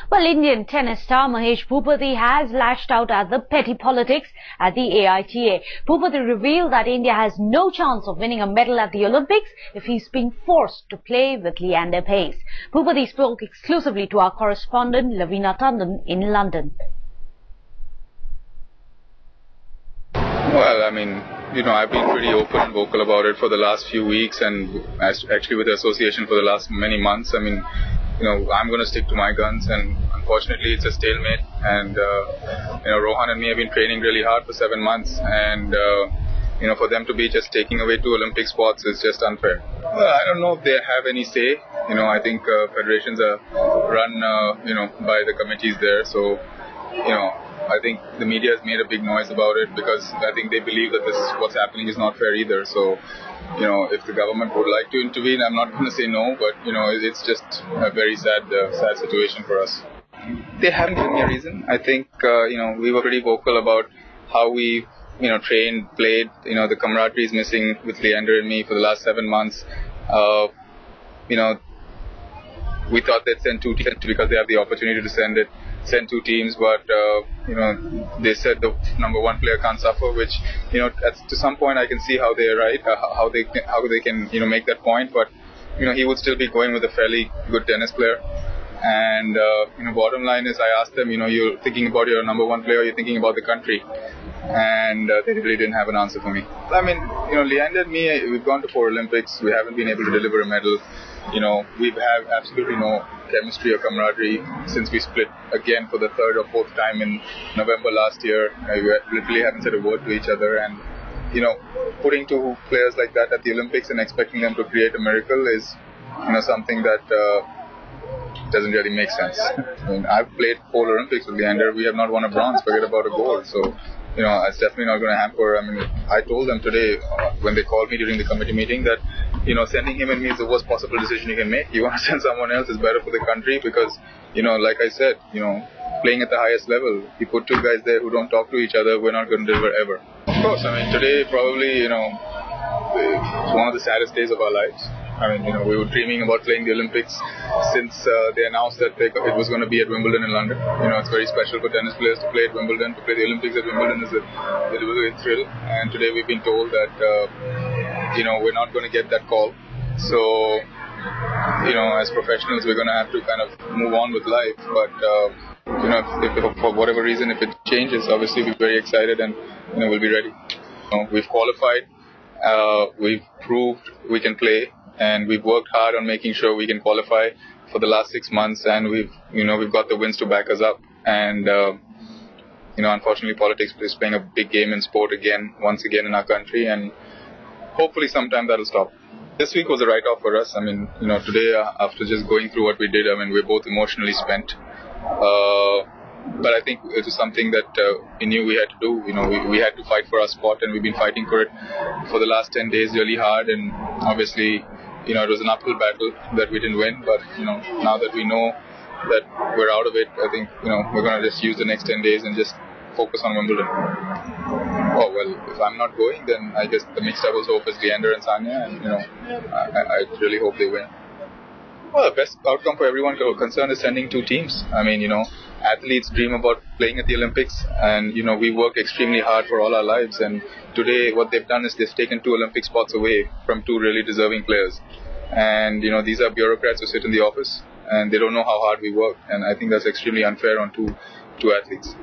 Well, Indian tennis star Mahesh Bhupathi has lashed out at the petty politics at the AITA. Bhupathi revealed that India has no chance of winning a medal at the Olympics if he's being forced to play with Leander Paes. Bhupathi spoke exclusively to our correspondent Lavina Tandon in London. Well, I've been pretty open and vocal about it for the last few weeks, and actually with the association for the last many months. I'm going to stick to my guns, and unfortunately it's a stalemate. And Rohan and me have been training really hard for 7 months, and for them to be just taking away 2 Olympic spots is just unfair. Well, I don't know if they have any say. I think federations are run by the committees there, so I think the media has made a big noise about it because I think they believe that what's happening is not fair either. So, if the government would like to intervene, I'm not going to say no, but, it's just a very sad situation for us. They haven't given me a reason. I think, we were pretty vocal about how we, trained, played. The camaraderie is missing with Leander and me for the last 7 months. We thought they'd send 2 teams because they have the opportunity to send 2 teams, but they said the number 1 player can't suffer, which to some point I can see how they're right, how they can make that point, but he would still be going with a fairly good tennis player. And bottom line is, I asked them, you're thinking about your number 1 player, you're thinking about the country, and they really didn't have an answer for me. Leander and me, we've gone to 4 Olympics, we haven't been able to deliver a medal. We've had absolutely no chemistry or camaraderie since we split again for the 3rd or 4th time in November last year. We literally haven't said a word to each other, and putting 2 players like that at the Olympics and expecting them to create a miracle is something that doesn't really make sense. I've played 4 Olympics with Leander. We have not won a bronze, forget about a gold. So it's definitely not going to hamper. I told them today when they called me during the committee meeting that sending him and me is the worst possible decision you can make. You want to send someone else is better for the country because, like I said, playing at the highest level, you put 2 guys there who don't talk to each other, we're not going to deliver ever. Of course, today probably, it's one of the saddest days of our lives. We were dreaming about playing the Olympics since they announced that it was going to be at Wimbledon in London. It's very special for tennis players to play at Wimbledon. To play the Olympics at Wimbledon is a thrill. And today we've been told that, we're not going to get that call. So, as professionals, we're going to have to kind of move on with life. But, if for whatever reason, if it changes, obviously we're very excited and, we'll be ready. We've qualified. We've proved we can play. And we've worked hard on making sure we can qualify for the last 6 months, and we've got the wins to back us up. And unfortunately, politics is playing a big game in sport once again in our country, and hopefully sometime that'll stop. This week was a write-off for us. Today after just going through what we did, we're both emotionally spent. But I think it was something that we knew we had to do. We had to fight for our spot, and we've been fighting for it for the last 10 days really hard. And obviously, it was an uphill battle that we didn't win. But, now that we know that we're out of it, I think, we're going to just use the next 10 days and just focus on Wimbledon. Oh, well, if I'm not going, then I guess the mixed doubles hope is Leander and Sanya, and, I really hope they win. Well, the best outcome for everyone concerned is sending 2 teams. Athletes dream about playing at the Olympics, and, we work extremely hard for all our lives. And today what they've done is they've taken 2 Olympic spots away from 2 really deserving players. And, these are bureaucrats who sit in the office, and they don't know how hard we work. And I think that's extremely unfair on two athletes.